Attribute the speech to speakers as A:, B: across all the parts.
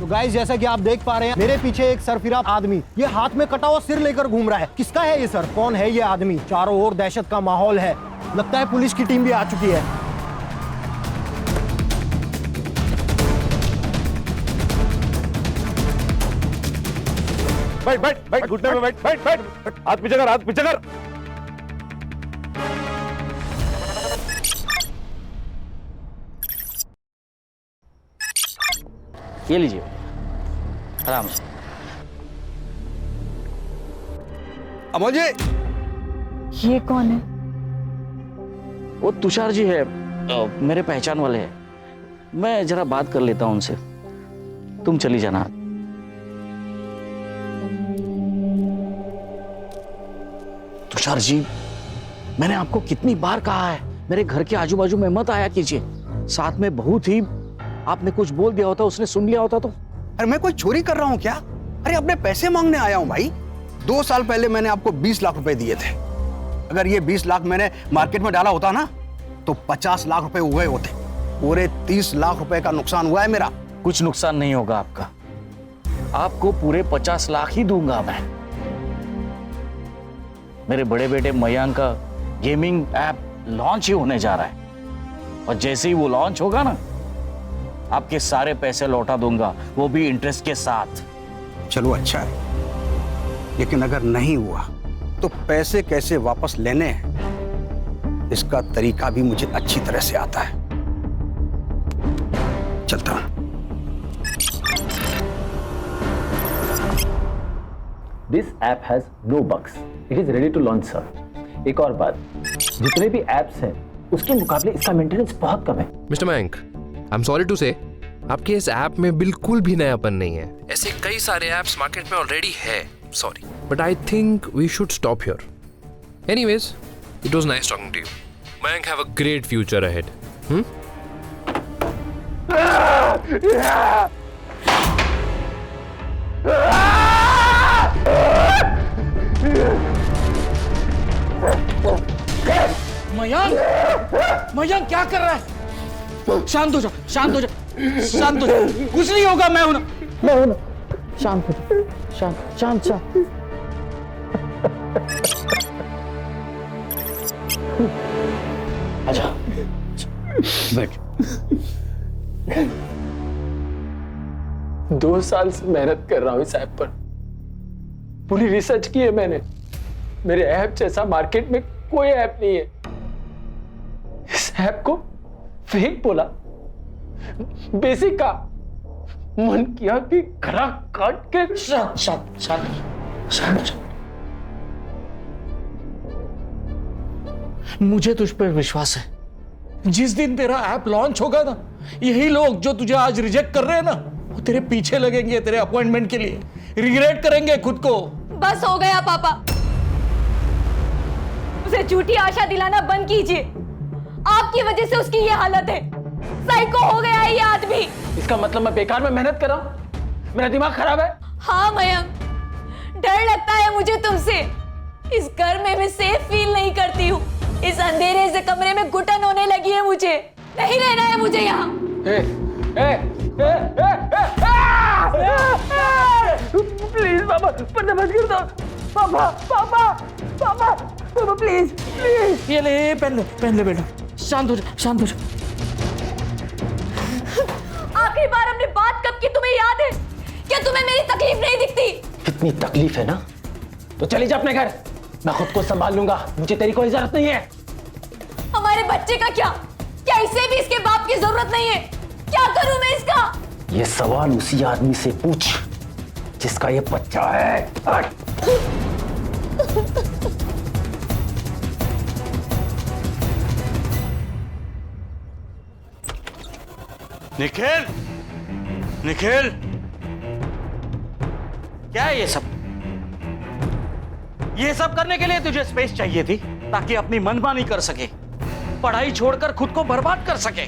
A: तो गाइस जैसा कि आप देख पा रहे हैं मेरे पीछे एक सरफिरा आदमी ये हाथ में कटा हुआ सिर लेकर घूम रहा है। किसका है ये सर? कौन है ये आदमी? चारों ओर दहशत का माहौल है। लगता है पुलिस की टीम भी आ चुकी है।
B: बैठ बैठ बैठ, घुटने में बैठ बैठ बैठ, हाथ पीछे कर, हाथ पीछे कर।
C: ये लीजिए आराम से।
B: अमोल जी,
D: ये कौन है?
C: वो तुषार जी है, मेरे पहचान वाले हैं। मैं जरा बात कर लेता हूं उनसे, तुम चली जाना। तुषार जी, मैंने आपको कितनी बार कहा है मेरे घर के आजू बाजू में मत आया कीजिए। साथ में बहुत ही आपने कुछ बोल दिया होता, उसने सुन लिया होता तो।
E: अरे मैं कोई चोरी कर रहा हूँ क्या? अरे अपने पैसे मांगने आया हूँ भाई। 2 साल पहले मैंने आपको 20 लाख रुपए दिए थे। अगर ये 20 लाख मैंने मार्केट में डाला होता ना तो 50 लाख रुपए हुए होते। पूरे 30 लाख रुपए का नुकसान हुआ है मेरा।
C: कुछ नुकसान नहीं होगा आपका, आपको पूरे 50 लाख ही दूंगा मैं। मेरे बड़े बेटे मयंक का गेमिंग ऐप लॉन्च ही होने जा रहा है और जैसे ही वो लॉन्च होगा ना, आपके सारे पैसे लौटा दूंगा, वो भी इंटरेस्ट के साथ।
E: चलो अच्छा है, लेकिन अगर नहीं हुआ तो पैसे कैसे वापस लेने हैं इसका तरीका भी मुझे अच्छी तरह से आता है। चलता हूं।
F: This app has no bugs. It is ready to launch, sir. एक और बात, जितने भी एप्स हैं उसके मुकाबले इसका मेंटेनेंस बहुत कम है।
G: Mister Mayank, I am sorry to say, आपके इस ऐप में बिल्कुल भी नयापन नहीं है। ऐसे कई सारे ऐप्स मार्केट में ऑलरेडी है, sorry, but I think we should stop here. Anyways, it was nice talking to you. Mayank, have a great future ahead.
C: Mayank, Mayank क्या कर रहा है? शांत हो जा, शांत हो जा, शांत हो जा। कुछ नहीं होगा, मैं हूं ना। शांत हो जा, शांत शांत शांत। आजा, बैठ।
F: 2 साल से मेहनत कर रहा हूं इस ऐप पर। पूरी रिसर्च की है मैंने। मेरे ऐप जैसा मार्केट में कोई ऐप नहीं है। इस ऐप को फेक बोला, बेसिक का मन किया कि गला काट के।
C: शांत शांत शांत शांत। मुझे तुझ पर विश्वास है। जिस दिन तेरा ऐप लॉन्च होगा ना, यही लोग जो तुझे आज रिजेक्ट कर रहे हैं ना, वो तेरे पीछे लगेंगे तेरे अपॉइंटमेंट के लिए, रिग्रेट करेंगे खुद को।
D: बस हो गया पापा, उसे झूठी आशा दिलाना बंद कीजिए। आपकी वजह से उसकी ये हालत है। साइको हो गया है ये आदमी।
F: इसका मतलब मैं बेकार में मेहनत कर रहा हूं? मेरा दिमाग खराब है?
D: हाँ मयंक, डर लगता है मुझे तुमसे। इस घर में मैं सेफ फील नहीं करती हूँ। इस अंधेरे से कमरे में घुटन होने लगी है मुझे। नहीं रहना है मुझे यहाँ।
F: प्लीज पापा, पर्दा बंद कर दो। पापा पापा पापा पापा, प्लीज प्लीज।
C: ये ले, पहन ले बेटा। शांत हो जा, शांत हो जा।
D: आखिरी बार हमने बात कब की तुम्हें याद है? क्या तुम्हें मेरी तकलीफ नहीं दिखती?
F: कितनी तकलीफ है ना, तो चली जा अपने घर। मैं खुद को संभाल लूंगा, मुझे तेरी कोई जरूरत नहीं है।
D: हमारे बच्चे का क्या? क्या इसे भी इसके बाप की जरूरत नहीं है? क्या करूं मैं इसका?
F: ये सवाल उसी आदमी से पूछ जिसका ये बच्चा है।
C: निखिल, निखिल, क्या है ये सब? ये सब करने के लिए तुझे स्पेस चाहिए थी ताकि अपनी मनमानी कर सके, पढ़ाई छोड़कर खुद को बर्बाद कर सके।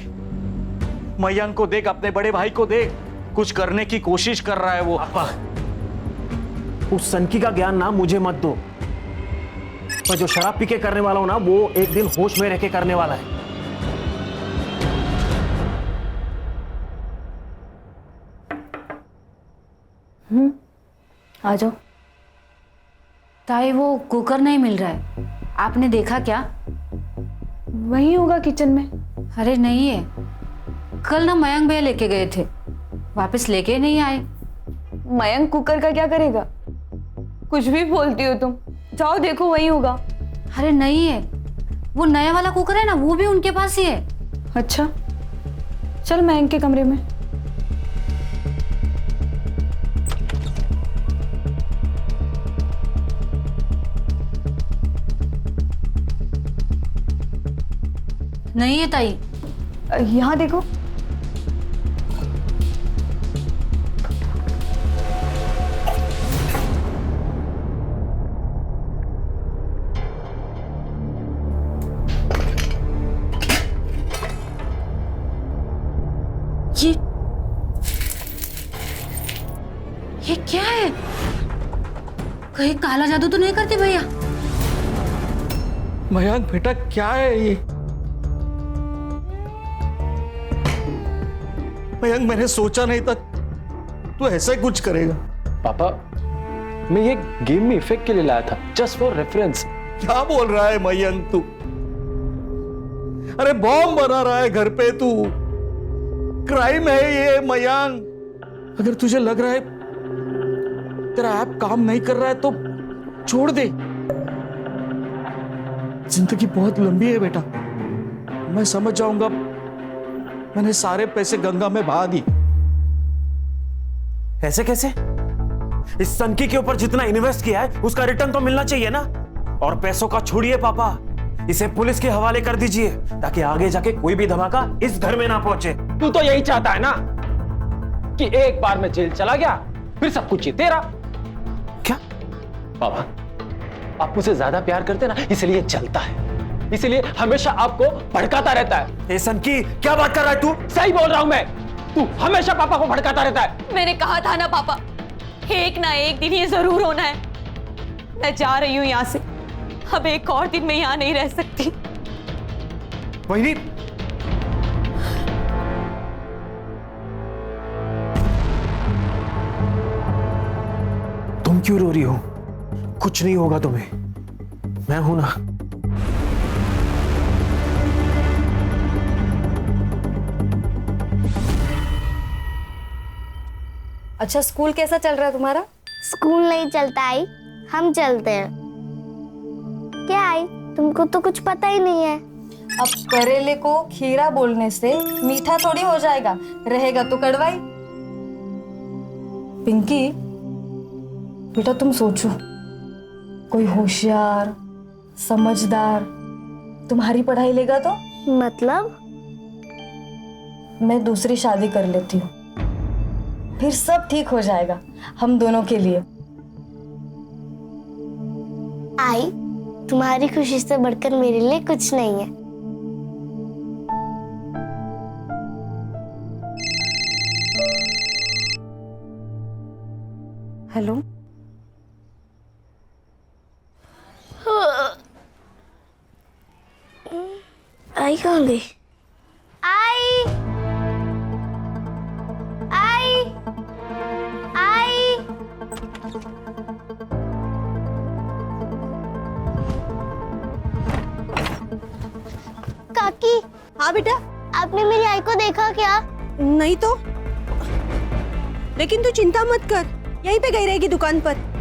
C: मयंक को देख, अपने बड़े भाई को देख, कुछ करने की कोशिश कर रहा है वो।
H: उस सनकी का ज्ञान ना मुझे मत दो। पर जो शराब पी के करने वाला हो ना, वो एक दिन होश में रह के करने वाला है।
I: आ जाओ। ताई वो कुकर नहीं मिल रहा है, आपने देखा क्या?
D: वही होगा किचन में।
I: अरे नहीं है, कल ना मयंक भैया लेके गए थे, वापस लेके नहीं आए।
D: मयंक कुकर का क्या करेगा? कुछ भी बोलती हो तुम। जाओ देखो, वही होगा।
I: अरे नहीं है, वो नया वाला कुकर है ना, वो भी उनके पास ही है।
D: अच्छा, चल मयंक के कमरे में।
I: नहीं है ताई।
D: यहाँ देखो।
I: ये क्या है? कहीं काला जादू तो नहीं करते भैया?
C: मयंक बेटा, क्या है ये? मयंक, मैंने सोचा नहीं था तू ऐसा कुछ करेगा।
F: पापा, मैं ये गेम में इफेक्ट के लिए लाया था, जस्ट फॉर रेफरेंस।
C: क्या बोल रहा है मयंक तू? अरे बॉम्ब बना रहा है घर पे तू। क्राइम है ये मयंक। अगर तुझे लग रहा है तेरा ऐप काम नहीं कर रहा है तो छोड़ दे। जिंदगी बहुत लंबी है बेटा, मैं समझ जाऊंगा। मैंने सारे पैसे गंगा में बहा दी।
H: ऐसे कैसे? इस सनकी के ऊपर जितना इन्वेस्ट किया है उसका रिटर्न तो मिलना चाहिए ना। और पैसों का छोड़िए पापा, इसे पुलिस के हवाले कर दीजिए ताकि आगे जाके कोई भी धमाका इस घर में ना पहुंचे।
F: तू तो यही चाहता है ना कि एक बार में जेल चला गया फिर सब कुछ ही तेरा।
H: क्या?
F: पापा, आप मुझसे ज्यादा प्यार करते ना, इसलिए चलता है, इसलिए हमेशा आपको भड़काता रहता है।
H: ए सनकी, क्या बात कर रहा है तू?
F: सही बोल रहा हूं मैं, तू हमेशा पापा को भड़काता रहता है।
D: मैंने कहा था ना पापा, एक ना एक दिन ये जरूर होना है। मैं जा रही हूं यहां से, अब एक और दिन मैं यहां नहीं रह सकती।
H: वही तुम क्यों रो रही हो? कुछ नहीं होगा तुम्हें, मैं हूं ना।
I: अच्छा, स्कूल कैसा चल रहा है तुम्हारा?
J: स्कूल नहीं चलता आई, हम चलते हैं। क्या आई, तुमको तो कुछ पता ही नहीं है।
I: अब करेले को खीरा बोलने से मीठा थोड़ी हो जाएगा, रहेगा तो कड़वाई। पिंकी बेटा, तुम सोचो, कोई होशियार समझदार तुम्हारी पढ़ाई लेगा तो?
J: मतलब?
I: मैं दूसरी शादी कर लेती हूँ, फिर सब ठीक हो जाएगा हम दोनों के लिए।
J: आई, तुम्हारी खुशी से बढ़कर मेरे लिए कुछ नहीं है।
I: हेलो,
J: आई कहाँ गई? आई, आई, आई। काकी।
K: हाँ बेटा।
J: आपने मेरी आई को देखा क्या?
K: नहीं तो, लेकिन तू चिंता मत कर, यहीं पे गई रहेगी दुकान पर।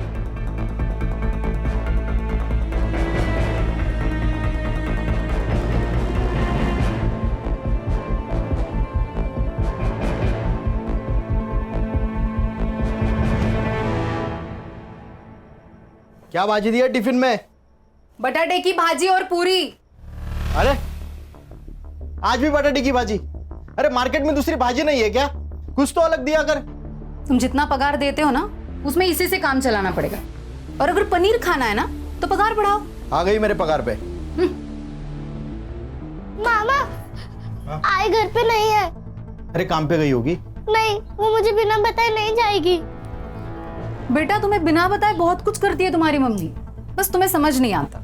A: क्या भाजी दिया टिफिन में?
I: बटाटे की भाजी और पूरी।
A: अरे आज भी बटाटे की भाजी? अरे मार्केट में दूसरी भाजी नहीं है क्या? कुछ तो अलग दिया कर।
I: तुम जितना पगार देते हो ना, उसमें इसी से काम चलाना पड़ेगा। और अगर पनीर खाना है ना तो पगार बढ़ाओ।
A: आ गई मेरे पगार पे।
J: मामा, आई घर पे नहीं है।
A: अरे काम पे गई होगी।
J: नहीं, वो मुझे बिना बताए नहीं जाएगी।
I: बेटा, तुम्हें बिना बताए बहुत कुछ करती है तुम्हारी मम्मी, बस तुम्हें समझ नहीं आता।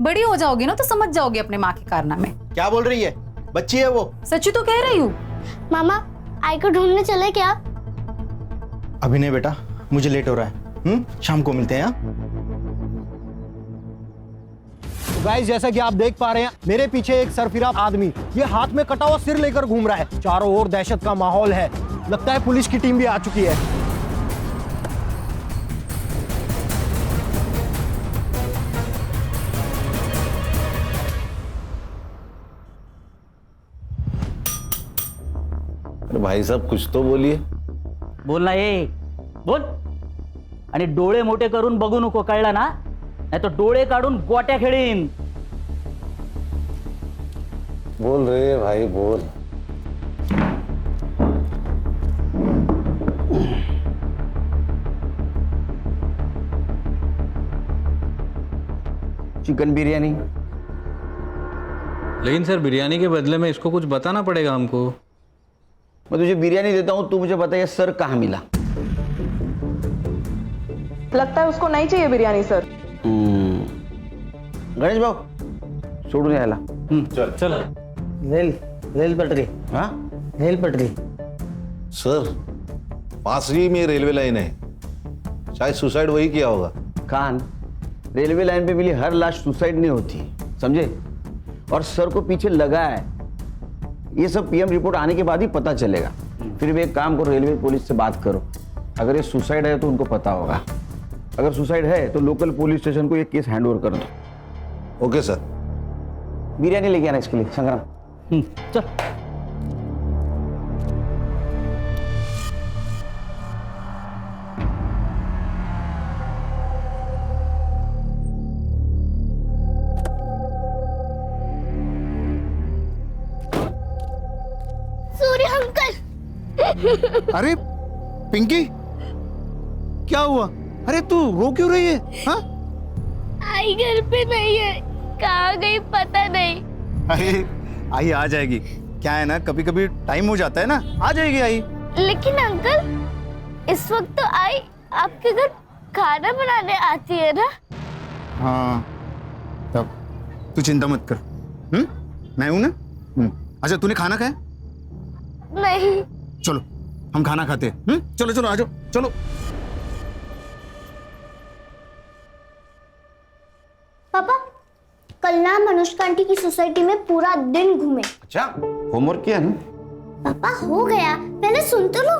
I: बड़ी हो जाओगी ना तो समझ जाओगी अपने माँ के कारनामे।
A: क्या बोल रही है? बच्ची है वो।
I: सच्ची तो कह रही हूँ।
J: मामा, आई को ढूंढने चले क्या?
A: अभी नहीं बेटा,
E: मुझे लेट हो रहा है। शाम को मिलते हैं। हाँ?
A: गाइस जैसा कि आप देख पा रहे हैं मेरे पीछे एक सरफिरा आदमी ये हाथ में कटा हुआ सिर लेकर घूम रहा है। चारों ओर दहशत का माहौल है। लगता है पुलिस की टीम भी आ चुकी है।
B: अरे भाई साहब कुछ तो बोलिए।
C: बोल ना ये बोल. आणि डोळे मोठे करून बघू नको, कळलं ना? नाही तर डोळे काढून गोट्या खेळीन.
B: बोल रे भाई बोल.
E: चिकन बिरयानी।
L: लेकिन सर बिरयानी के बदले में इसको कुछ बताना पड़ेगा हमको।
E: मैं तुझे बिरयानी देता हूँ, तू मुझे बता ये सर कहाँ मिला?
K: लगता है उसको नहीं चाहिए बिरयानी सर।
E: गणेश भाऊ सोडून यायला.
B: चल
L: चल
C: रेल पटरी.
E: हाँ
C: रेल पटरी.
B: सर पास ही में रेलवे लाइन है, शायद सुसाइड वही किया होगा.
E: खान, रेलवे लाइन पे मिली हर लाश सुसाइड नहीं होती, समझे? और सर को पीछे लगा है, ये सब पीएम रिपोर्ट आने के बाद ही पता चलेगा. फिर भी एक काम करो, रेलवे पुलिस से बात करो. अगर ये सुसाइड है तो उनको पता होगा. अगर सुसाइड है तो लोकल पुलिस स्टेशन को ये केस हैंड ओवर कर दो.
B: Okay sir.
E: बिरयानी लेके आना इसके लिए. संग्राम
C: चल.
J: सूर्य अंकल.
E: अरे पिंकी, क्या हुआ? अरे तू रो क्यों रही है? हाँ?
J: आई घर पे नहीं है, कहाँ गई पता नहीं.
E: अरे आई आ जाएगी. क्या है ना, कभी कभी टाइम हो जाता है ना, आ जाएगी आई.
J: लेकिन अंकल इस वक्त तो आई आपके घर खाना बनाने आती है ना.
E: हाँ तब तू चिंता मत कर. मैं हूं ना. अच्छा तूने खाना खाया?
J: नहीं.
E: चलो हम खाना खाते हैं. चलो चलो आ जाओ. चलो.
J: पापा कल ना अनुष्का आंटी की सोसाइटी में पूरा दिन घूमे.
E: अच्छा होमवर्क किया ना?
J: पापा हो गया, पहले सुन तो लो.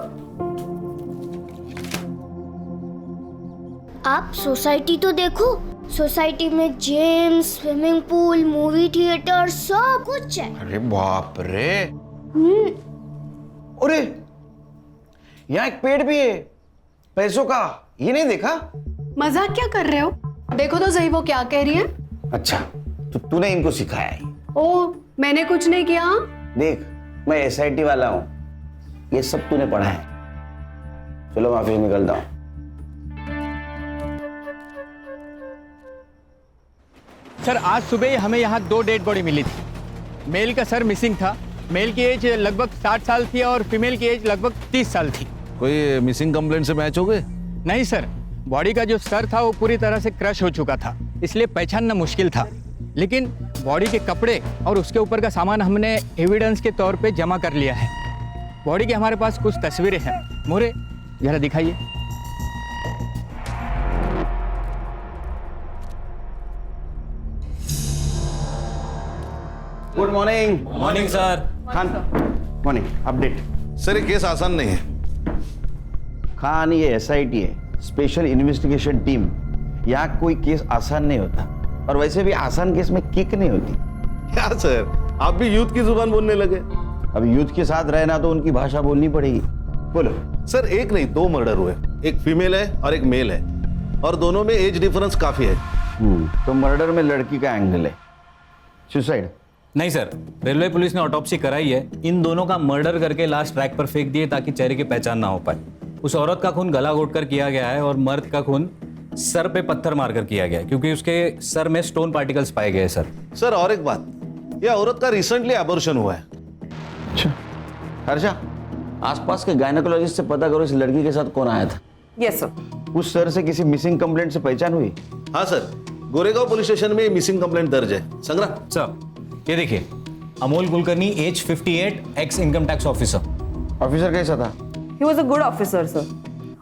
J: आप सोसाइटी तो देखो. सोसाइटी में gym, swimming pool, movie theatre सब कुछ है.
E: अरे बाप रे. अरे यहाँ एक पेड़ भी है पैसों का, ये नहीं देखा?
I: मजाक क्या कर रहे हो? देखो तो सही वो क्या कह रही है.
E: अच्छा तो तूने इनको सिखाया है?
I: ओ मैंने कुछ नहीं किया.
E: देख मैं एसआईटी वाला हूँ, ये सब तूने पढ़ा है. चलो मैं ऑफिस निकलता हूँ.
M: सर आज सुबह ही हमें यहाँ 2 डेड बॉडी मिली थी. मेल का सर मिसिंग था. मेल की एज लगभग 60 साल थी और फीमेल की एज लगभग 30 साल थी.
B: कोई मिसिंग कंप्लेंट से मैच हो गए?
M: नहीं सर, बॉडी का जो सर था वो पूरी तरह से क्रश हो चुका था, इसलिए पहचानना मुश्किल था. लेकिन बॉडी के कपड़े और उसके ऊपर का सामान हमने एविडेंस के तौर पे जमा कर लिया है. बॉडी की हमारे पास कुछ तस्वीरें हैं. मोरे जरा दिखाइए.
E: Good morning.
L: Morning sir.
E: Khan morning. Update
B: sir ये केस आसान नहीं है.
E: खान, ये एसआईटी है, स्पेशल इन्वेस्टिगेशन टीम. यहाँ कोई केस आसान नहीं होता, और वैसे भी आसान केस में किक नहीं होती.
B: क्या सर आप भी यूथ की जुबान बोलने लगे?
E: अब यूथ के साथ रहना तो उनकी भाषा बोलनी पड़ेगी. बोलो.
B: सर एक नहीं 2 मर्डर हुए. एक फीमेल है और एक मेल है, और दोनों में एज डिफरेंस काफी है.
E: तो मर्डर में लड़की का एंगल है. सुसाइड
L: नहीं सर, रेलवे पुलिस ने ऑटोप्सी कराई है. इन दोनों का मर्डर करके लाश ट्रैक पर फेंक दिए ताकि चेहरे की पहचान ना हो पाए. उस औरत का खून गला घोटकर किया गया है और मर्द का खून सर पे पत्थर मारकर किया गया है, क्योंकि उसके सर में स्टोन पार्टिकल्स पाए गए. सर
B: और एक बात, यह औरत का रिसेंटली एबॉर्शन हुआ है.
E: अच्छा हर्षा, आसपास के गायनेकोलॉजिस्ट से पता करो इस लड़की के साथ कौन आया था.
K: Yes sir.
E: उस सर से किसी मिसिंग कंप्लेंट से पहचान हुई?
B: हाँ सर, गोरेगांव पुलिस स्टेशन में मिसिंग कंप्लेंट दर्ज है. संग्राम
L: सर ये देखिए, Amol Kulkarni, age 58, ex income tax officer.
E: Officer कैसा था?
K: He was a good officer sir.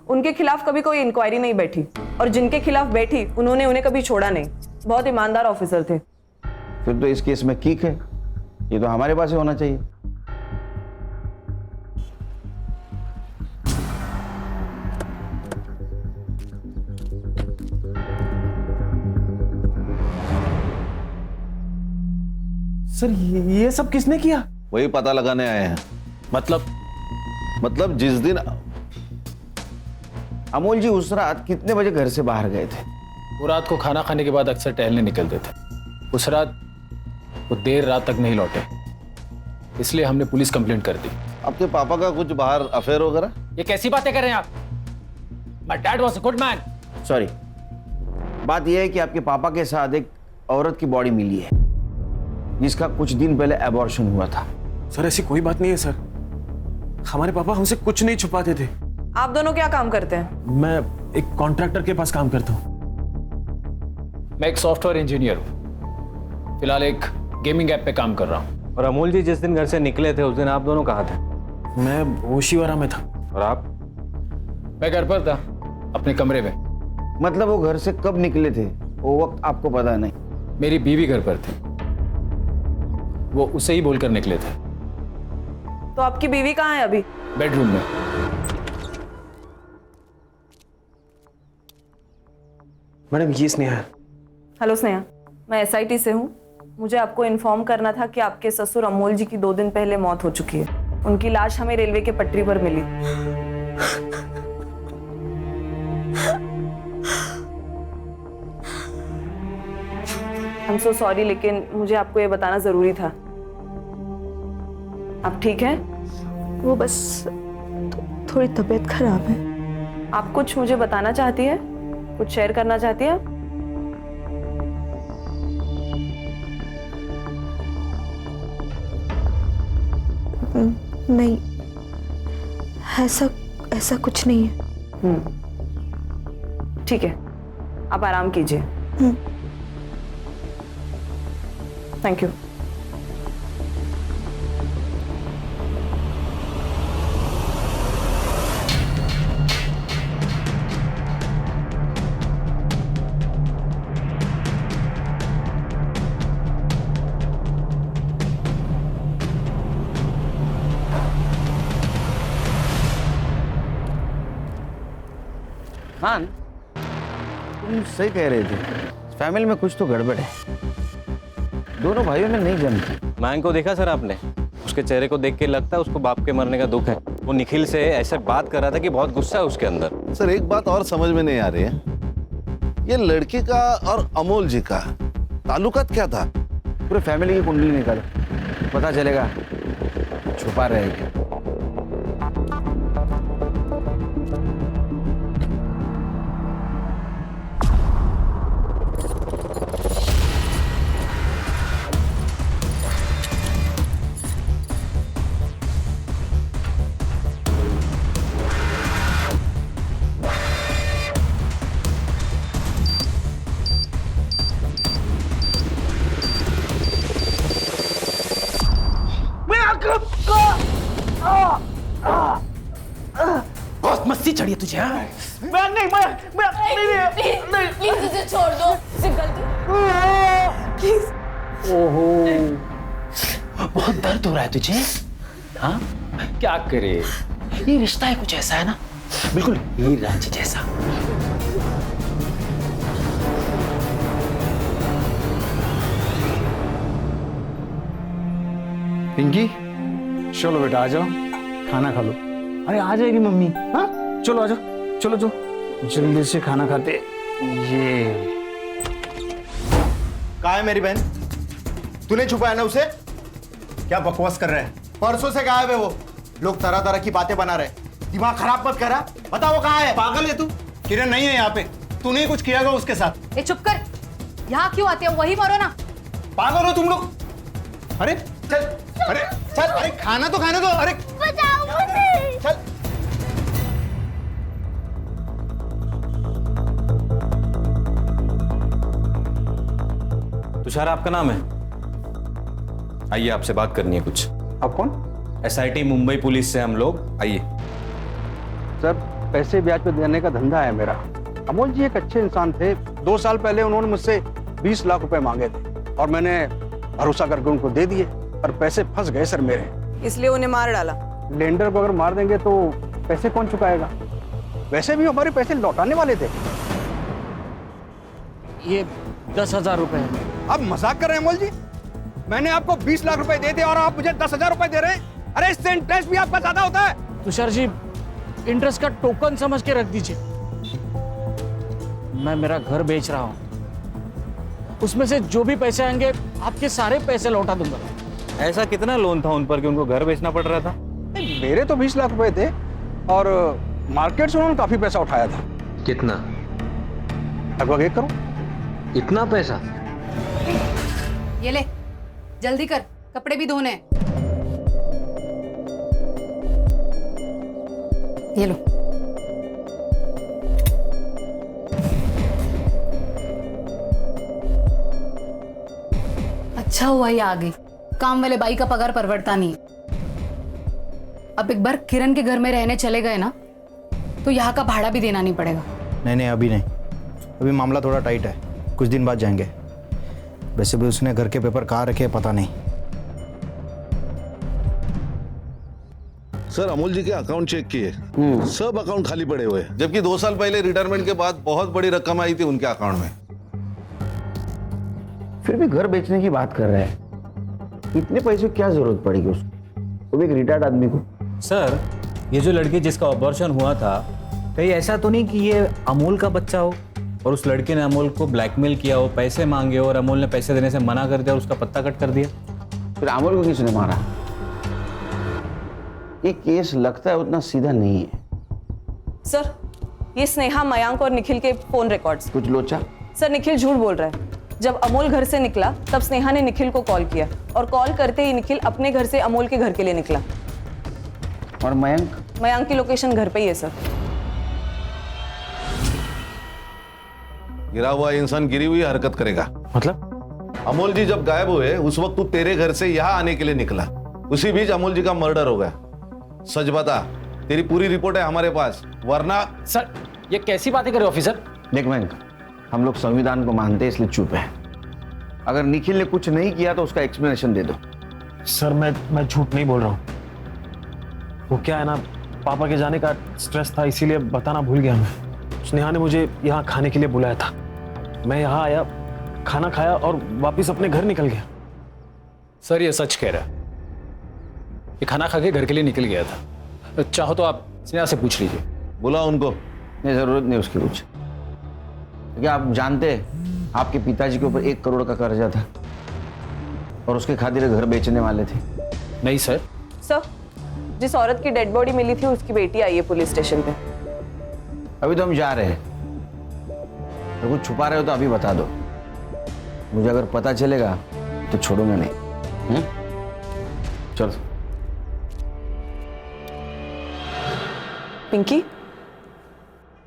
N: उनके खिलाफ कभी कोई इंक्वायरी नहीं बैठी, और जिनके खिलाफ बैठी उन्होंने उन्हें कभी छोड़ा नहीं। बहुत ईमानदार ऑफिसर थे।
E: फिर तो इस केस में किक है, ये तो हमारे पास ही होना चाहिए।
H: सर ये सब किसने किया?
B: वही पता लगाने आए हैं। मतलब जिस दिन
E: अमोल जी उस रात कितने बजे घर से बाहर गए थे?
F: वो रात को खाना खाने के बाद अक्सर टहलने निकलते थे। उस रात वो देर रात तक नहीं लौटे, इसलिए हमने पुलिस कंप्लेंट कर दी।
B: आपके पापा का कुछ बाहर अफेयर वगैरह?
F: ये कैसी बातें कर रहे हैं आप? My dad was a good man.
E: Sorry, बात यह है कि आपके पापा के साथ एक औरत की बॉडी मिली है जिसका कुछ दिन पहले एबॉर्शन हुआ था।
H: सर ऐसी कोई बात नहीं है सर, हमारे पापा हमसे कुछ नहीं छुपाते थे।
N: आप दोनों क्या काम करते हैं?
H: मैं एक कॉन्ट्रैक्टर के पास काम करता हूँ।
F: मैं एक सॉफ्टवेयर इंजीनियर हूँ, फिलहाल एक गेमिंग ऐप पे काम कर रहा हूँ।
L: और अमोल जी जिस दिन घर से निकले थे उस दिन आप दोनों कहाँ थे?
H: मैं ओशीवारा में था।
L: और आप?
F: मैं घर पर था, अपने कमरे में।
E: मतलब वो घर से कब निकले थे वो वक्त आपको पता नहीं?
F: मेरी बीवी घर पर थी, वो उसे ही बोलकर निकले थे।
N: तो आपकी बीवी कहाँ है अभी?
F: बेडरूम में।
H: मैडम ये स्नेहा।
N: हेलो स्नेहा, मैं SIT से हूँ। मुझे आपको इन्फॉर्म करना था कि आपके ससुर अमोल जी की 2 दिन पहले मौत हो चुकी है। उनकी लाश हमें रेलवे के पटरी पर मिली। I'm so sorry, लेकिन मुझे आपको ये बताना जरूरी था। आप ठीक हैं?
K: वो बस थोड़ी तबीयत खराब है।
N: आप कुछ मुझे बताना चाहती है? कुछ शेयर करना चाहती है?
K: नहीं, ऐसा कुछ नहीं है।
N: ठीक है, आप आराम कीजिए। Thank you.
E: खान, तुम सही कह रहे थे, फैमिली में कुछ तो गड़बड़ है। दोनों भाइयों में नहीं जमती।
L: मयंक को देखा सर आपने? उसके चेहरे को देख के लगता है उसको बाप के मरने का दुख है। वो निखिल से ऐसे बात कर रहा था कि बहुत गुस्सा है उसके अंदर।
B: सर एक बात और समझ में नहीं आ रही है, ये लड़की का और अमोल जी का ताल्लुकात क्या था?
E: पूरे फैमिली की कुंडली निकालो, पता चलेगा छुपा रहेगी।
H: बहुत मस्ती चढ़ी है तुझे। हाँ?
D: प्लीज इसे छोड़ दो, इसे गलती। प्लीज।
F: ओहो, बहुत दर्द हो रहा है तुझे? हाँ, क्या करे, ये रिश्ता है कुछ ऐसा है ना, बिल्कुल हीर रांझी जैसा।
E: पिंकी, चलो बेटा आ जाओ, खाना खा लो। अरे आ जाएगी मम्मी। हाँ चलो आ जाओ, चलो जो जल्दी से खाना खाते। ये
A: कहाँ है मेरी बहन? तूने छुपाया ना उसे? क्या बकवास कर रहे हैं? परसों से गायब है वो। लोग तरह तरह की बातें बना रहे। दिमाग खराब मत करा। बता वो कहाँ है? पागल है तू? किरण नहीं है यहाँ पे। तूने ही कुछ किया होगा उसके साथ।
I: ए चुप कर, यहाँ क्यों आते हो? वही मरो ना।
A: पागल हो तुम लोग? अरे चल, अरे चल, अरे खाना तो खाने दो। अरे
J: बचाओ मुझे।
A: चल।
L: तुषार आपका नाम है? आइए आपसे बात करनी है कुछ।
E: आप कौन?
L: SIT मुंबई पुलिस से हम लोग। आइए।
E: सर पैसे ब्याज पे देने का धंधा है मेरा। अमोल जी एक अच्छे इंसान थे। 2 साल पहले उन्होंने मुझसे 20 लाख रुपए मांगे थे और मैंने भरोसा करके उनको दे दिए, पर पैसे फंस गए सर मेरे।
N: इसलिए उन्हें मार डाला।
E: लेंडर को अगर मार देंगे तो पैसे कौन चुकाएगा? वैसे भी हमारे पैसे लौटाने वाले थे।
C: ये 10,000 रुपए है।
E: अब मजाक कर रहे हैं अमोल जी? मैंने आपको 20 लाख रुपए दे दिए और आप मुझे 10,000 रुपए दे रहे हैं? अरे इससे इंटरेस्ट भी आपका ज्यादा होता है।
C: तुषार जी, इंटरेस्ट का टोकन समझ के रख दीजिए। मैं मेरा घर बेच रहा हूं, उसमें से जो भी पैसे आएंगे आपके सारे पैसे लौटा दूंगा।
L: ऐसा कितना लोन था उन पर कि उनको घर बेचना पड़ रहा था?
E: मेरे तो 20 लाख रुपए थे और मार्केट से उन्होंने काफी पैसा उठाया था।
L: कितना?
E: लगभग 1 करोड़।
L: इतना पैसा?
I: ये ले, जल्दी कर, कपड़े भी धोने हैं। ये लो। अच्छा हुआ ये आ गई। काम वाले बाई का पगार परवड़ता नहीं। अब एक बार किरण के घर में रहने चले गए ना, तो यहाँ का भाड़ा भी देना नहीं पड़ेगा।
A: नहीं, अभी नहीं। अभी मामला थोड़ा टाइट है, कुछ दिन बाद जाएंगे। वैसे भी उसने घर के पेपर कहाँ रखे पता नहीं।
B: सर, अमोल जी के अकाउंट चेक किए, सब अकाउंट खाली पड़े हुए हैं, जबकि 2 साल पहले रिटायरमेंट के बाद बहुत बड़ी रकम आई थी उनके अकाउंट में।
O: फिर भी घर बेचने की बात कर रहे हैं। इतने पैसे की क्या जरूरत पड़ेगी उसको, वो भी एक रिटायर्ड आदमी को?
L: सर, ये जो लड़की जिसका ऑपरेशन हुआ था, कहीं ऐसा तो नहीं कि ये अमोल का बच्चा हो और उस लड़के ने अमोल को ब्लैकमेल किया हो, पैसे मांगे हो और अमोल ने पैसे देने से मना कर दिया और उसका पत्ता कट कर दिया?
O: फिर अमोल को किसने मारा? ये केस लगता है उतना सीधा नहीं है।
N: सर, ये स्नेहा, मयांक और निखिल के फोन रिकॉर्ड्स।
O: कुछ लोचा?
N: सर, निखिल झूठ बोल रहा है। जब अमोल घर से निकला तब स्नेहा ने निखिल को कॉल किया और कॉल करते ही निखिल अपने घर से अमोल के घर के लिए निकला।
O: और मयंक?
N: मयांक की लोकेशन घर पे ही है सर।
B: गिरा हुआ इंसान गिरी हुई हरकत करेगा।
L: मतलब?
B: अमोल जी जब गायब हुए उस वक्त तू तेरे घर से यहाँ आने के लिए निकला, उसी बीच अमोल जी का मर्डर हो गया। सच बता, तेरी पूरी रिपोर्ट है हमारे पास, वरना।
C: सर, ये कैसी बातें करे ऑफिसर?
O: देख मयंक, हम लोग संविधान को मानते हैं इसलिए चुप है। अगर निखिल ने कुछ नहीं किया तो उसका एक्सप्लेनेशन दे दो।
H: सर, मैं झूठ नहीं बोल रहा हूँ। वो क्या है ना, पापा के जाने का स्ट्रेस था, इसीलिए बताना भूल गया मैं। स्नेहा ने मुझे यहाँ खाने के लिए बुलाया था। मैं यहाँ आया, खाना खाया और वापस अपने घर निकल गया।
L: सर, ये सच कह रहा है। ये खाना खा के घर के लिए निकल गया था। चाहो तो आप स्नेहा से पूछ लीजिए।
B: बुला उनको।
O: नहीं, जरूरत नहीं उसकी कुछ। क्या आप जानते हैं आपके पिताजी के ऊपर 1 करोड़ का कर्जा था और उसके खातिर घर बेचने वाले थे?
L: नहीं सर।
N: सर, जिस औरत की डेड बॉडी मिली थी उसकी बेटी आई है पुलिस स्टेशन पे।
O: अभी तो हम जा रहे हैं। तो कुछ छुपा रहे हो तो अभी बता दो। मुझे अगर पता चलेगा तो छोड़ूंगा नहीं। चलो।
N: पिंकी,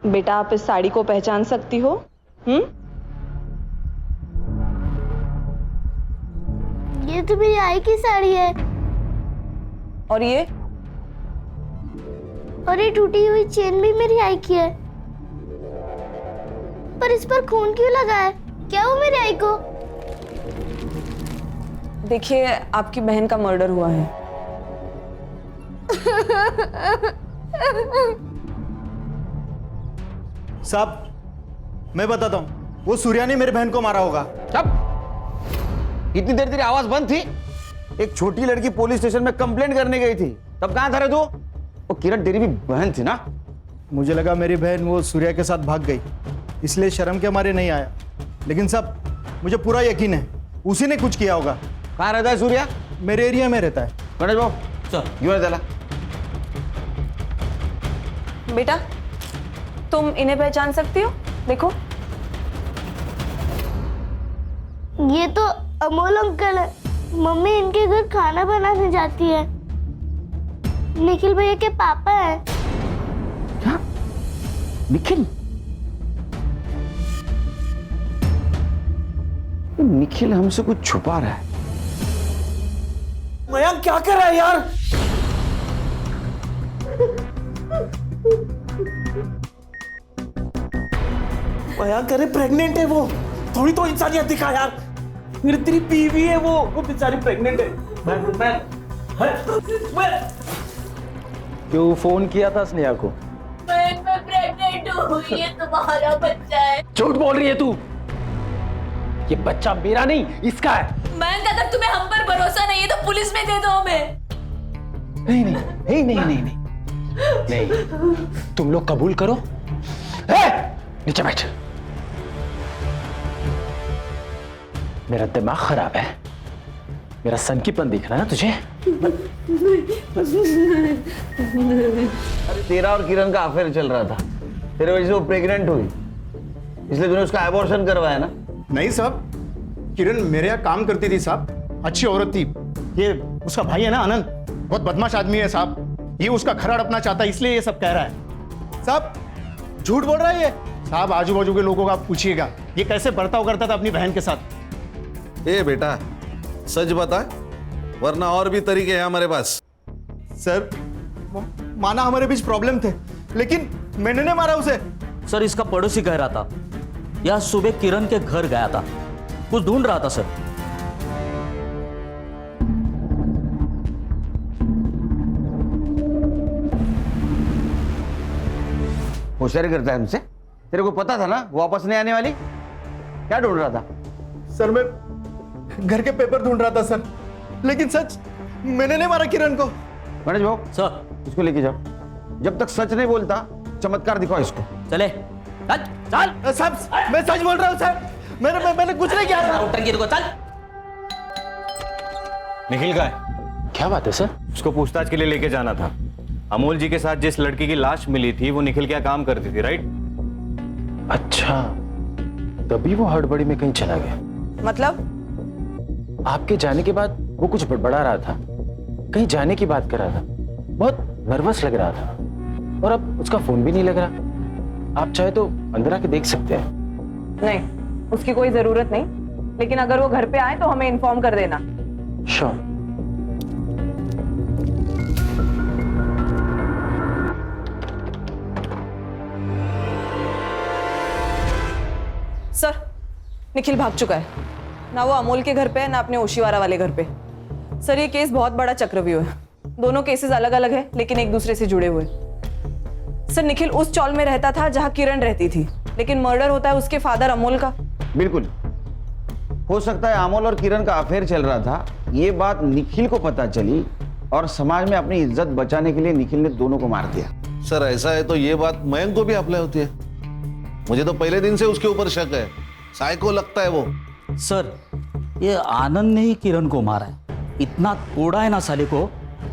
N: बेटा आप इस साड़ी को पहचान सकती हो?
J: ये तो मेरी आई की साड़ी है।
N: और ये?
J: और ये टूटी हुई चेन भी मेरी आई की है। पर इस पर खून क्यों लगा है? क्या हुआ मेरी आई को?
N: देखिए, आपकी बहन का मर्डर हुआ है।
A: साहब, मैं बताता हूँ, वो सूर्या ने मेरी बहन को मारा होगा।
O: इतनी देर तेरी आवाज बंद थी? एक छोटी लड़की पुलिस स्टेशन में कंप्लेंट करने गई थी, तब कहां था रे तू? वो किरण तेरी भी बहन थी ना?
A: मुझे लगा मेरी बहन वो सूर्या के साथ भाग गई, इसलिए शर्म के मारे नहीं आया। लेकिन साहब, मुझे पूरा यकीन है उसी ने कुछ किया होगा।
O: कहाँ रहता है सूर्या?
A: मेरे एरिया में रहता है।
O: गणेश बाबू, सर, क्यों चला?
N: बेटा, तुम इन्हें पहचान सकती हो? देखो,
J: ये तो अमोल अंकल है। मम्मी इनके घर खाना बनाने जाती है। निखिल भैया के पापा हैं।
O: क्या? निखिल? निखिल हमसे कुछ छुपा रहा है।
H: मयंक क्या कर रहा है यार? मया करे प्रेग्नेंट है वो, थोड़ी तो इंसानियत दिखा यार। मेरी तेरी बीवी है वो बेचारी प्रेग्नेंट है। मैं
F: क्यों फोन किया था स्नेहा को?
D: मैं प्रेग्नेंट हूँ, ये तुम्हारा बच्चा है।
F: झूठ बोल रही है तू। ये बच्चा मेरा नहीं, इसका है।
D: मयंक, अगर तुम्हें हम पर भरोसा नहीं है तो पुलिस में दे दो हमें।
F: नहीं नहीं नहीं नहीं नहीं नहीं नहीं, तुम लोग कबूल करो। नीचे बैठ। मेरा दिमाग खराब है, मेरा सनकीपन दिख रहा है ना तुझे?
O: अरे तेरा और किरण का अफेयर चल रहा था, तेरे वजह से वो प्रेग्नेंट हुई, इसलिए तूने उसका एबॉर्शन करवाया ना?
A: नहीं साहब, किरण मेरे यहाँ काम करती थी साहब, अच्छी औरत थी। ये उसका भाई है ना आनंद, बहुत बदमाश आदमी है साहब, ये उसका खराड़ अपना चाहता है, इसलिए ये सब कह रहा है। साहब झूठ बोल रहा है ये साहब, आजू बाजू के लोगों को आप पूछिएगा ये कैसे बर्ताव करता था अपनी बहन के साथ।
B: ए बेटा सच बता, वरना और भी तरीके हैं हमारे पास।
A: सर माना हमारे बीच प्रॉब्लम थे, लेकिन मैंने नहीं मारा उसे।
C: सर इसका पड़ोसी कह रहा था, यह सुबह किरण के घर गया था, कुछ ढूंढ रहा था सर।
O: होशियारी करता है हमसे? तेरे को पता था ना वो वापस नहीं आने वाली? क्या ढूंढ रहा था?
A: सर मैं घर के पेपर ढूंढ रहा था सर, लेकिन सच मैंने नहीं मारा किरण को।
O: गणेश भाऊ
C: सर
O: इसको लेके जाओ, जब तक सच नहीं बोलता चमत्कार दिखाओ इसको।
C: चले चल चल।
A: साहब मैं सच बोल रहा हूँ सर, मैंने कुछ नहीं किया था।
C: चल।
L: निखिल का है?
F: क्या बात है सर?
L: उसको पूछताछ के लिए लेके जाना था। अमोल जी के साथ जिस लड़की की लाश मिली थी वो निखिल क्या काम करती थी, राइट?
F: अच्छा, तभी वो हड़बड़ी में कहीं चला गया।
N: मतलब
F: आपके जाने के बाद वो कुछ बड़बड़ा रहा था, कहीं जाने की बात कर रहा था, बहुत नर्वस लग रहा था, और अब उसका फोन भी नहीं लग रहा। आप चाहे तो अंदर आके देख सकते हैं।
N: नहीं, उसकी कोई जरूरत नहीं, लेकिन अगर वो घर पे आए तो हमें इन्फॉर्म कर देना।
F: श्योर।
N: सर, निखिल भाग चुका है, ना वो अमोल के घर पे है ना अपने ओशीवारा वाले घर पे। सर ये केस बहुत बड़ा चक्रव्यूह है, दोनों केसेस अलग अलग है लेकिन एक दूसरे से जुड़े हुए। सर निखिल उस चौल में रहता था जहां किरण रहती थी, लेकिन मर्डर होता है उसके फादर अमोल का।
O: बिल्कुल हो सकता है अमोल और किरण का अफेयर चल रहा था, ये बात निखिल को पता चली और समाज में अपनी इज्जत बचाने के लिए निखिल ने दोनों को मार दिया।
B: सर ऐसा है तो ये बात मयंक को भी अप्लाई होती है। मुझे तो पहले दिन से उसके ऊपर शक है, साइको लगता है वो।
C: सर ये आनंद ने ही किरण को मारा है, इतना तोड़ा है ना साले को,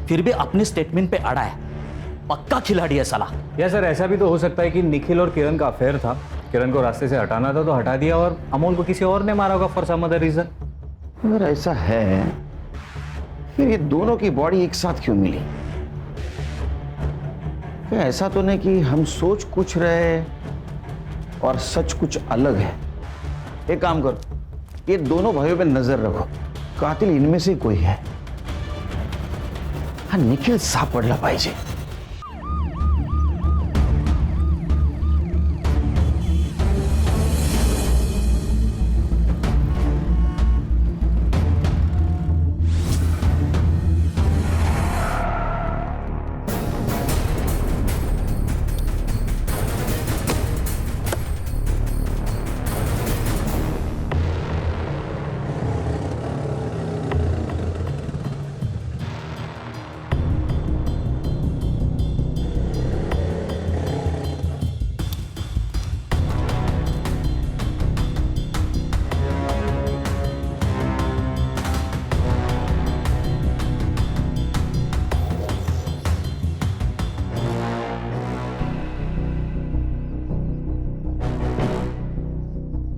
C: फिर भी अपने स्टेटमेंट पे अड़ा है। पक्का खिलाड़ी है साला।
L: या सर ऐसा भी तो हो सकता है कि निखिल और किरण का अफेयर था, किरण को रास्ते से हटाना था तो हटा दिया और अमोल को किसी और ने मारा होगा फॉर सम अदर रीजन।
O: अगर ऐसा है फिर ये दोनों की बॉडी एक साथ क्यों मिली? क्या ऐसा तो नहीं कि हम सोच कुछ रहे और सच कुछ अलग है? एक काम करो, ये दोनों भाइयों पे नजर रखो, कातिल इनमें से कोई है। हाँ निखिल सापडला पाहिजे।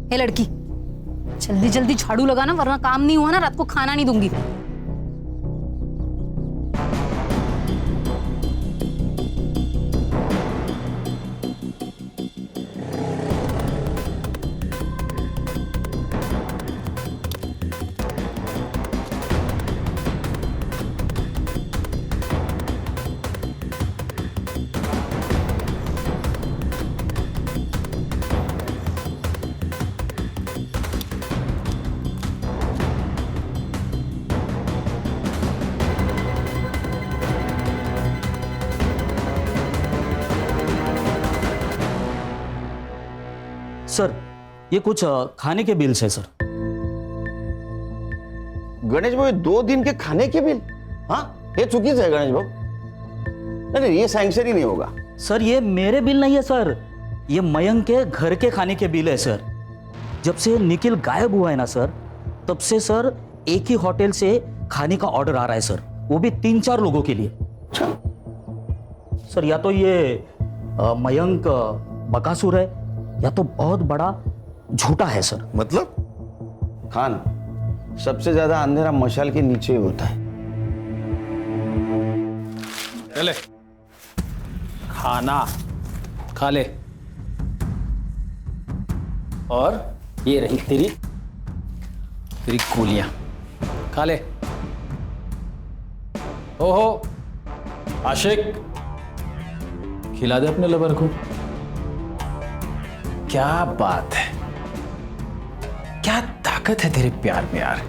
I: ए लड़की, जल्दी जल्दी झाड़ू लगाना वरना काम नहीं हुआ ना रात को खाना नहीं दूंगी।
C: सर ये कुछ खाने के बिल्स है सर।
O: गणेश भाऊ 2 दिन के खाने के बिल? हाँ ये चुकीचं है गणेश भाऊ, नहीं ये सैंक्शन ही नहीं होगा।
C: सर ये मेरे बिल नहीं है सर, ये मयंक के घर के खाने के बिल है सर। जब से निखिल गायब हुआ है ना सर, तब से सर एक ही होटल से खाने का ऑर्डर आ रहा है सर, वो भी 3-4 लोगों के लिए। सर या तो ये मयंक बकासुर है या तो बहुत बड़ा झूठा है सर।
O: मतलब? खान, सबसे ज्यादा अंधेरा मशाल के नीचे ही होता है।
L: चले खाना खा ले, और ये रही तेरी गोलियां, खा ले। ओहो आशिक, खिला दे अपने लवर को। क्या बात है, क्या ताकत है तेरे प्यार में यार।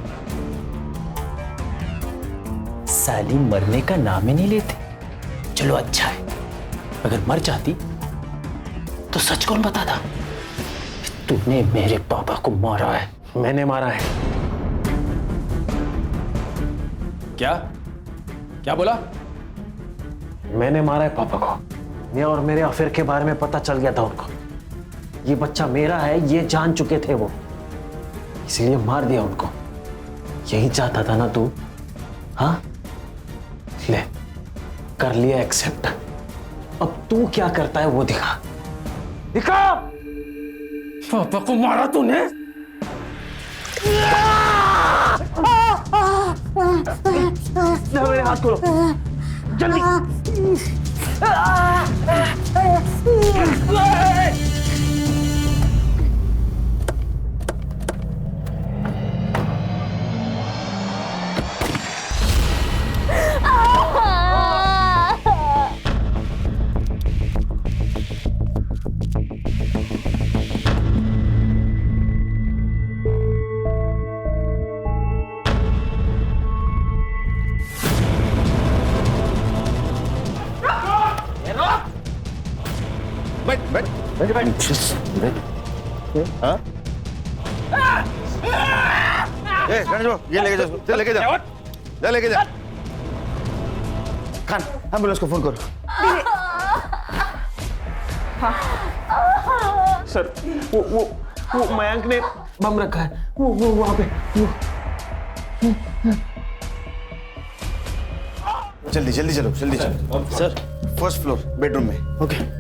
L: साली मरने का नाम ही नहीं लेते। चलो अच्छा है, अगर मर जाती तो सच कौन बताता? तूने मेरे पापा को मारा है। मैंने मारा है। क्या क्या बोला? मैंने मारा है पापा को। मैं और मेरे अफेयर के बारे में पता चल गया था उनको। ये बच्चा मेरा है ये जान चुके थे वो, इसलिए मार दिया उनको। यही चाहता था ना तू? हाँ ले, कर लिया एक्सेप्ट। अब तू क्या करता है वो दिखा। दिखा पापा को मारा तूने। मेरे हाथ खोलो जल्दी।
O: गणेश भाऊ ये लेके जाओ, लेके जाओ, लेके जा। खान एम्बुलेंस को फोन करो।
F: सर वो मयंक ने बम रखा है, वो वहां पे।
O: जल्दी जल्दी चलो, जल्दी चलो। सर फर्स्ट फ्लोर बेडरूम में। Okay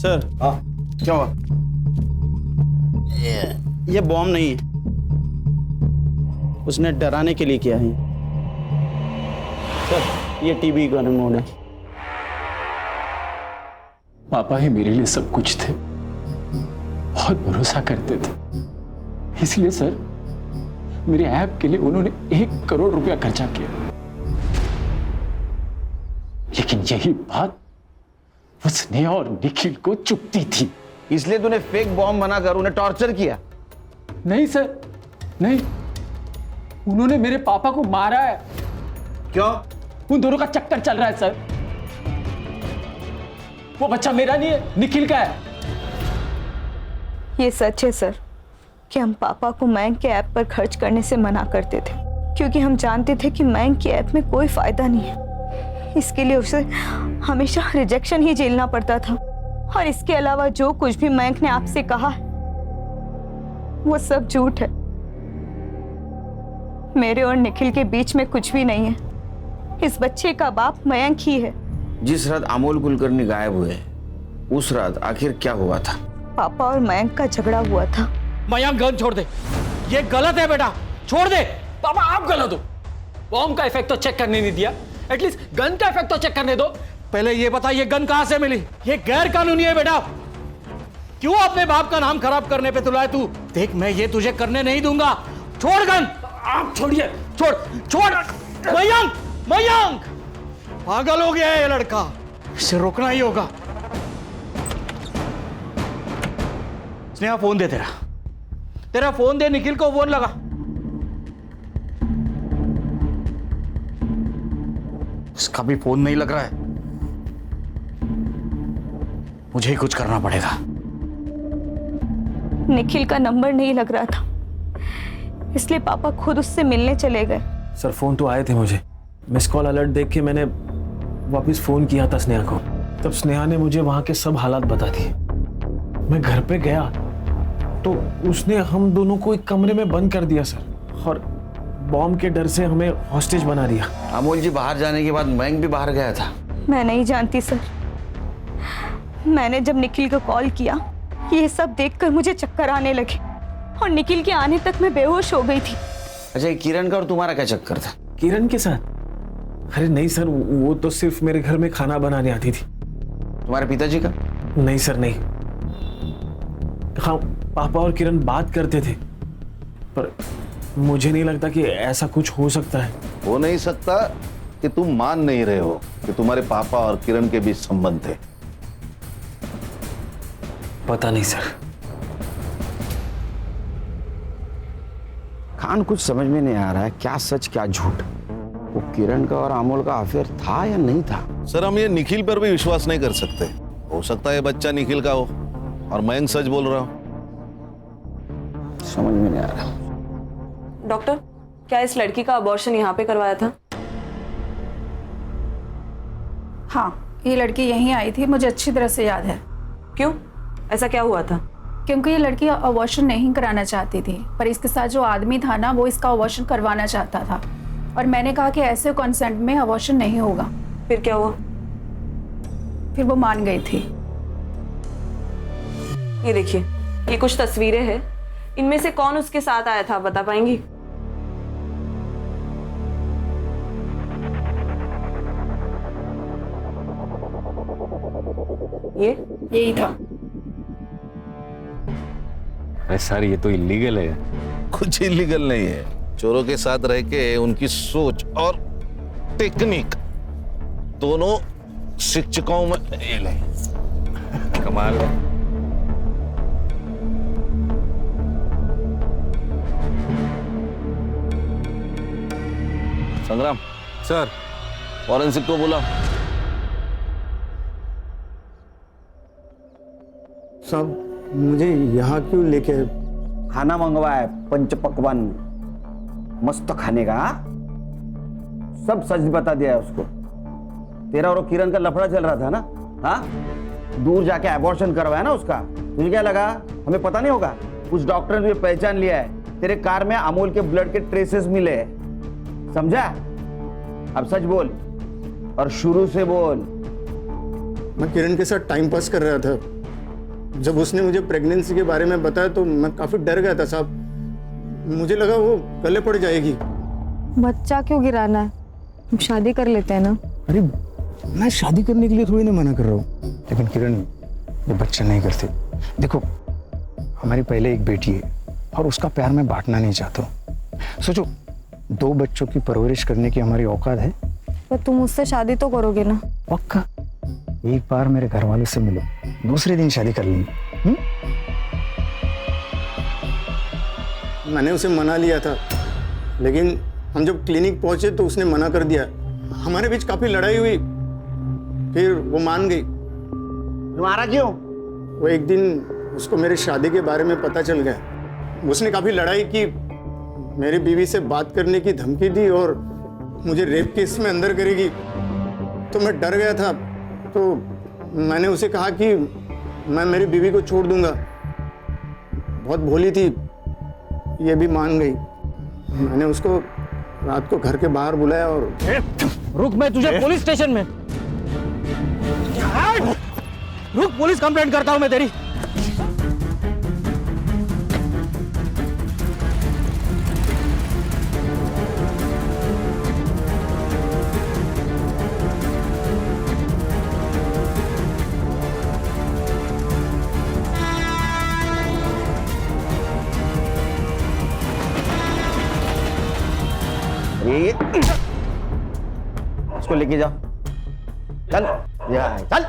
A: sir. हाँ
O: क्या हुआ?
A: ये बॉम्ब नहीं है, उसने डराने के लिए किया है। सर ये टीवी का रिमोट है।
F: पापा ही मेरे लिए सब कुछ थे, बहुत भरोसा करते थे। इसलिए सर मेरे ऐप के लिए उन्होंने 1 करोड़ रुपया खर्चा किया। लेकिन यही बात उसने और निखिल को चुभती थी,
O: इसलिए तूने फेक बॉम्ब बनाकर उन्हें टॉर्चर किया।
F: नहीं सर नहीं, उन्होंने मेरे पापा को मारा है।
O: क्यों?
F: उन दोनों का चक्कर चल रहा है सर। वो बच्चा मेरा नहीं है, निखिल का है।
N: ये सच है सर कि हम पापा को मयंक के ऐप पर खर्च करने से मना करते थे, क्योंकि हम जानते थे कि मयंक के ऐप में कोई फायदा नहीं है। इसके लिए उसे हमेशा रिजेक्शन ही झेलना पड़ता था। और इसके अलावा जो कुछ भी मयंक ने आपसे कहा है वो सब झूठ है। मेरे और निखिल के बीच में कुछ भी नहीं है। इस बच्चे का बाप मयंक ही है।
O: जिस रात अमोल कुलकर्णी गायब हुए उस रात आखिर क्या हुआ था?
N: पापा और मयंक का झगड़ा हुआ था।
C: मयंक गन छोड़ दे, ये गलत है बेटा, छोड़ दे।
F: पापा आप गलत हो। बॉम्ब का इफेक्ट तो चेक करने नहीं दिया, एटलीस्ट गन का इफेक्ट तो चेक करने दो।
C: पहले ये बता ये गन कहां से मिली? ये गैर कानूनी है बेटा। क्यों अपने बाप का नाम खराब करने पे तुला है तू? देख, मैं ये तुझे करने नहीं दूंगा। छोड़ गन। आप छोड़िए, छोड़ छोड़। मयंक, मयंक, पागल हो गया है ये लड़का, इसे रोकना ही होगा। स्नेहा, फोन दे तेरा फोन दे, निखिल को फोन लगा। इसका भी फोन नहीं लग रहा है, मुझे ही कुछ करना पड़ेगा।
D: निखिल का नंबर नहीं लग रहा था, इसलिए पापा खुद उससे मिलने चले गए।
H: सर फोन तो आए थे मुझे, मिस कॉल अलर्ट देख के मैंने वापस फोन किया था स्नेहा को। तब स्नेहा ने मुझे वहां के सब हालात बता दिए। मैं घर पे गया तो उसने हम दोनों को एक कमरे में बंद कर दिया सर, और बॉम्ब के डर से हमें हॉस्टेज बना दिया।
O: अमोल जी बाहर जाने के बाद मयंक भी बाहर गया था।
D: मैं नहीं जानती सर, मैंने जब निखिल को कॉल किया, ये सब देखकर मुझे चक्कर आने लगे और निखिल के आने तक मैं बेहोश हो गई थी।
O: अच्छा, ये किरण का और तुम्हारा क्या चक्कर था?
H: किरण के साथ? अरे नहीं सर, वो तो सिर्फ मेरे घर में खाना बनाने आती थी।
O: तुम्हारे पिताजी का?
H: नहीं सर, नहीं। हाँ, पापा और किरण बात करते थे, पर मुझे नहीं लगता कि ऐसा कुछ हो सकता है।
B: हो नहीं सकता कि तुम मान नहीं रहे हो कि तुम्हारे पापा और किरण के बीच संबंध थे?
H: पता नहीं सर।
O: खान, कुछ समझ में नहीं आ रहा है, क्या सच क्या झूठ। वो किरण का और अमोल का अफेयर था या नहीं था?
B: सर, हम ये निखिल पर भी विश्वास नहीं कर सकते। हो सकता है बच्चा निखिल का हो और मयंक सच बोल रहा हो।
O: समझ में नहीं आ रहा।
N: डॉक्टर, क्या इस लड़की का अबॉर्शन यहाँ पे करवाया था?
I: हाँ, ये लड़की यहीं आई थी, मुझे अच्छी तरह से याद है।
N: क्यों, ऐसा क्या हुआ था?
I: क्योंकि ये लड़की अबॉर्शन नहीं कराना चाहती थी, पर इसके साथ जो आदमी था ना, वो इसका अबॉर्शन करवाना चाहता था, और मैंने कहा कि ऐसे कंसेंट में अबॉर्शन नहीं होगा।
N: फिर क्या हुआ?
I: फिर वो मान गई थी।
N: ये देखिए, ये कुछ तस्वीरें हैं, इनमें से कौन उसके साथ आया था, बता पाएंगी?
I: यही था।
L: अरे सर, ये तो इलीगल है।
B: कुछ इलीगल नहीं है। चोरों के साथ रह के उनकी सोच और टेक्निक दोनों शिक्षकों में फेल है।
L: कमाल है।
B: संग्राम
L: सर,
B: फॉरेंसिक को बुला।
A: साहब, मुझे यहाँ क्यों लेके?
O: खाना मंगवा है, पंच पकवान, मस्त खाने का। सब सच बता दिया है उसको। तेरा और किरण का लफड़ा चल रहा था ना? हाँ, दूर जाके अबॉर्शन करवाया ना उसका। तुझे क्या लगा हमें पता नहीं होगा? उस डॉक्टर ने पहचान लिया है। तेरे कार में अमोल के ब्लड के ट्रेसेस मिले हैं, समझा? अब सच बोल और शुरू से बोल।
A: मैं किरण के साथ टाइम पास कर रहा था। जब उसने मुझे प्रेगनेंसी के बारे में बताया तो मैं काफी डर गया था साहब। मुझे लगा वो गले पड़ जाएगी।
D: बच्चा क्यों गिराना है, हम शादी कर लेते हैं ना।
E: अरे मैं शादी करने के लिए थोड़ी ना मना कर रहा हूँ, लेकिन किरण ये बच्चा नहीं करते। देखो, हमारी पहले एक बेटी है और उसका प्यार मैं बांटना नहीं चाहता हूँ। सोचो, 2 बच्चों की परवरिश करने की हमारी औकात है।
D: पर तुम मुझसे शादी तो करोगे ना?
E: पक्का। एक बार मेरे घर वालों से मिलो, दूसरे दिन शादी कर लेंगे।
A: मैंने उसे मना लिया था, लेकिन हम जब क्लिनिक पहुंचे तो उसने मना कर दिया। हमारे बीच काफी लड़ाई हुई, फिर वो मान गई।
O: तुम्हारा क्यों?
A: वो एक दिन उसको मेरी शादी के बारे में पता चल गया। उसने काफी लड़ाई की, मेरी बीवी से बात करने की धमकी दी और मुझे रेप केस में अंदर करेगी। तो मैं डर गया था, तो मैंने उसे कहा कि मैं मेरी बीवी को छोड़ दूंगा। बहुत भोली थी, ये भी मान गई। मैंने उसको रात को घर के बाहर बुलाया और
C: रुक, मैं तुझे पुलिस स्टेशन में रुक, पुलिस कंप्लेंट करता हूं मैं तेरी।
O: ये उसको लेके जाओ, चल यहाँ है, चल।